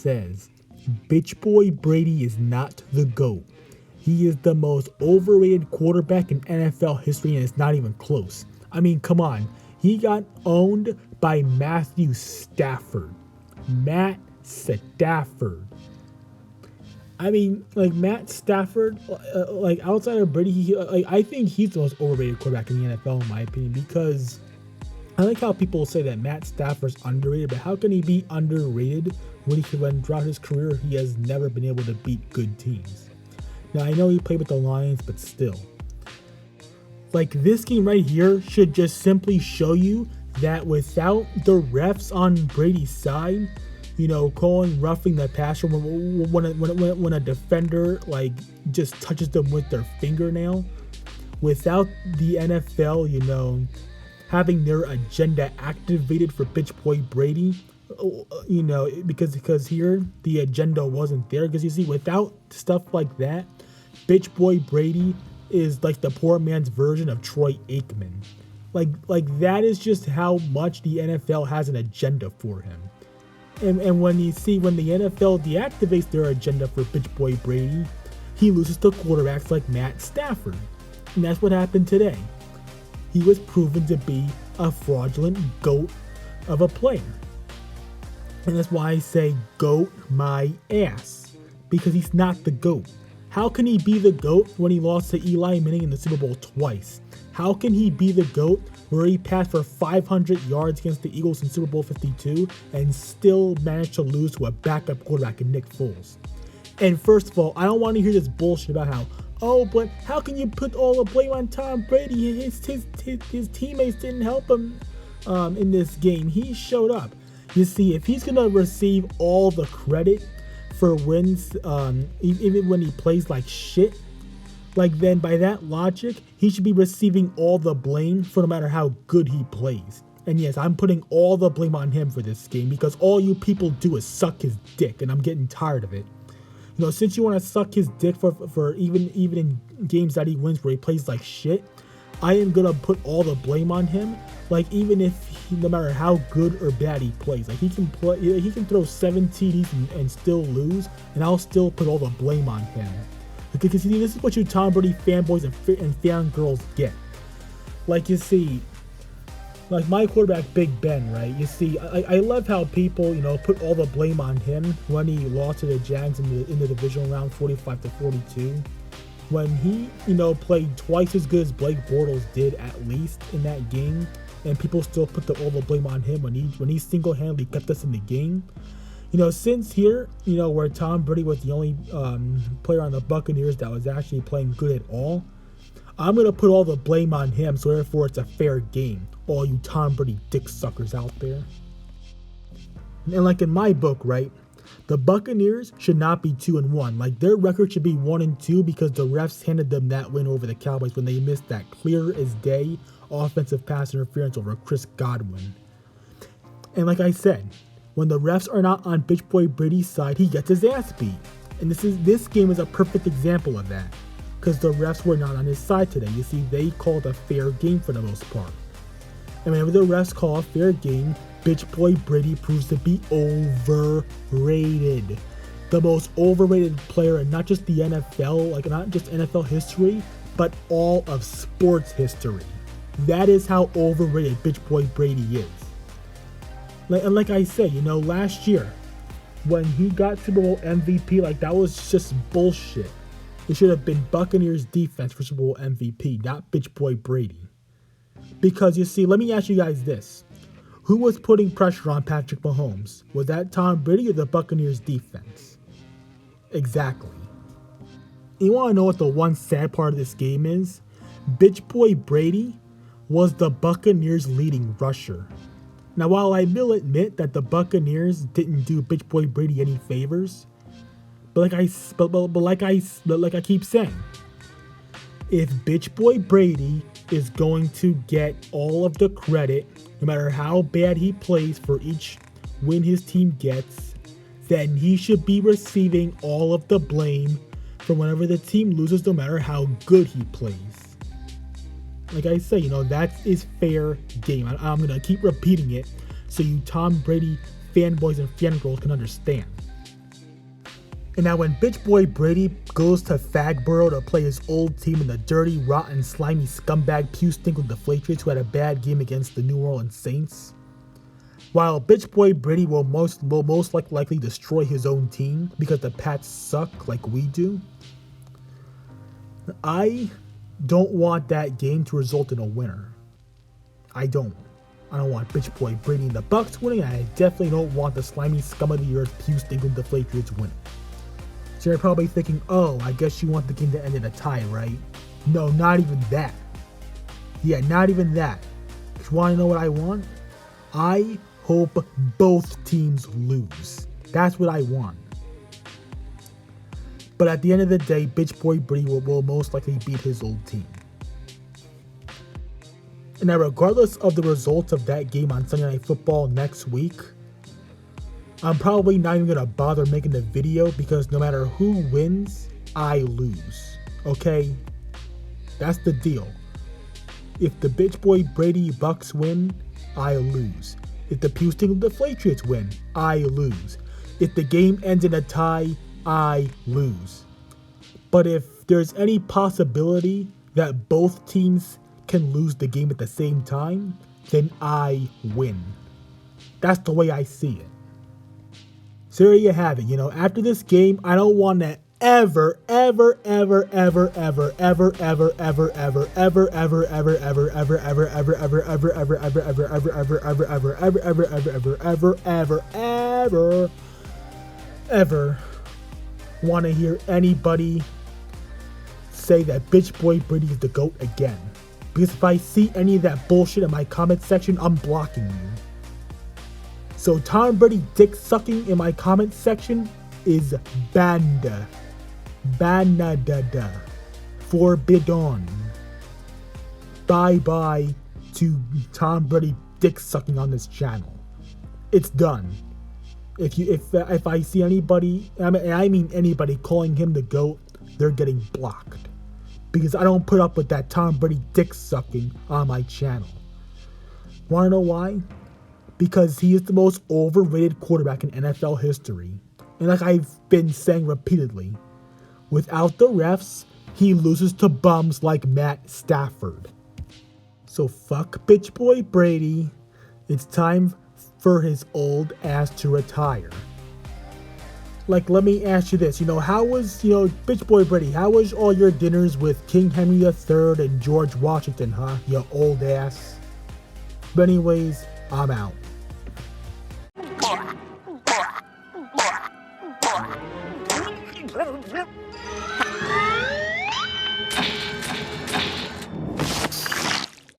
says, Bitch Boy Brady is not the GOAT. He is the most overrated quarterback in NFL history, and it's not even close. I mean, come on. He got owned by Matthew Stafford. Matt Stafford. I mean, like, Matt Stafford, like, outside of Brady, I think he's the most overrated quarterback in the NFL, in my opinion, because I like how people say that Matt Stafford's underrated, but how can he be underrated when throughout his career he has never been able to beat good teams? Now, I know he played with the Lions, but still. Like, this game right here should just simply show you that without the refs on Brady's side, you know, calling roughing the passer when a defender, like, just touches them with their fingernail, without the NFL, you know, having their agenda activated for Bitch Boy Brady, you know, because here the agenda wasn't there. Because you see, without stuff like that, Bitch Boy Brady is like the poor man's version of Troy Aikman. Like that is just how much the NFL has an agenda for him. And when the NFL deactivates their agenda for Bitch Boy Brady, he loses to quarterbacks like Matt Stafford. And that's what happened today. He was proven to be a fraudulent GOAT of a player. And that's why I say GOAT my ass. Because he's not the GOAT. How can he be the GOAT when he lost to Eli Manning in the Super Bowl twice? How can he be the GOAT where he passed for 500 yards against the Eagles in Super Bowl 52 and still managed to lose to a backup quarterback in Nick Foles? And first of all, I don't want to hear this bullshit about how, oh, but how can you put all the blame on Tom Brady? His teammates didn't help him in this game. He showed up. You see, if he's going to receive all the credit for wins, even when he plays like shit, like, then by that logic, he should be receiving all the blame for no matter how good he plays. And yes, I'm putting all the blame on him for this game because all you people do is suck his dick, and I'm getting tired of it. You know, since you want to suck his dick for even in games that he wins where he plays like shit, I am gonna put all the blame on him. Like, even if no matter how good or bad he plays, like, he can throw 7 TDs and still lose, and I'll still put all the blame on him. Because see, this is what you Tom Brady fanboys and fangirls get. Like, you see, like my quarterback Big Ben, right? You see, I love how people, you know, put all the blame on him when he lost to the Jags in the divisional round 45-42. When he, you know, played twice as good as Blake Bortles did at least in that game, and people still put all the blame on him when he single-handedly kept us in the game. You know, since here, you know, where Tom Brady was the only player on the Buccaneers that was actually playing good at all, I'm going to put all the blame on him, so therefore it's a fair game. All you Tom Brady dick suckers out there. And like in my book, right, the Buccaneers should not be 2-1. Like, their record should be 1-2 because the refs handed them that win over the Cowboys when they missed that clear as day offensive pass interference over Chris Godwin. And like I said, when the refs are not on Bitch Boy Brady's side, he gets his ass beat. And this game is a perfect example of that. Because the refs were not on his side today. You see, they called a fair game for the most part. And whenever the refs call a fair game, Bitch Boy Brady proves to be overrated. The most overrated player in not just the NFL, like not just NFL history, but all of sports history. That is how overrated Bitch Boy Brady is. And like I said, you know, last year, when he got Super Bowl MVP, like, that was just bullshit. It should have been Buccaneers defense for Super Bowl MVP, not Bitch Boy Brady. Because, you see, let me ask you guys this. Who was putting pressure on Patrick Mahomes? Was that Tom Brady or the Buccaneers defense? Exactly. You want to know what the one sad part of this game is? Bitch Boy Brady was the Buccaneers' leading rusher. Now, while I will admit that the Buccaneers didn't do Bitch Boy Brady any favors, but like I keep saying, if Bitch Boy Brady is going to get all of the credit, no matter how bad he plays for each win his team gets, then he should be receiving all of the blame for whenever the team loses, no matter how good he plays. Like I say, you know, that is fair game. I'm going to keep repeating it so you Tom Brady fanboys and fangirls can understand. And now when Bitch Boy Brady goes to Fagborough to play his old team in the dirty, rotten, slimy scumbag Pew-Stinkle Deflatriots who had a bad game against the New Orleans Saints, while Bitch Boy Brady will most likely destroy his own team because the Pats suck like we do, I don't want that game to result in a winner. I don't want Bitch Boy Brady and the Bucs winning, and I definitely don't want the slimy scum of the earth Pew-Stinkle Deflatriots winning. So you're probably thinking, oh, I guess you want the game to end in a tie, right? No, not even that. Yeah, not even that. You want to know what I want? I hope both teams lose. That's what I want. But at the end of the day, Bitch Boy Brady will most likely beat his old team. And now, regardless of the results of that game on Sunday Night Football next week, I'm probably not even going to bother making the video because no matter who wins, I lose. Okay? That's the deal. If the Bitch Boy Brady Bucs win, I lose. If the Pew-Stinkle Deflatriots win, I lose. If the game ends in a tie, I lose. But if there's any possibility that both teams can lose the game at the same time, then I win. That's the way I see it. So there you have it. After this game, I don't want to ever want to hear anybody say that Bitch Boy Brady is the GOAT again. Because if I see any of that bullshit in my comment section, I'm blocking you. So Tom Brady dick sucking in my comment section is banned. Banned. Forbidden. Bye-bye to Tom Brady dick sucking on this channel. It's done. If I see anybody, and I mean anybody, calling him the GOAT, they're getting blocked. Because I don't put up with that Tom Brady dick sucking on my channel. Wanna know why? Because he is the most overrated quarterback in NFL history. And like I've been saying repeatedly, without the refs, he loses to bums like Matt Stafford. So fuck Bitch Boy Brady. It's time for his old ass to retire. Like, let me ask you this, how was, Bitch Boy Brady, how was all your dinners with King Henry III and George Washington, huh, you old ass? But anyways, I'm out.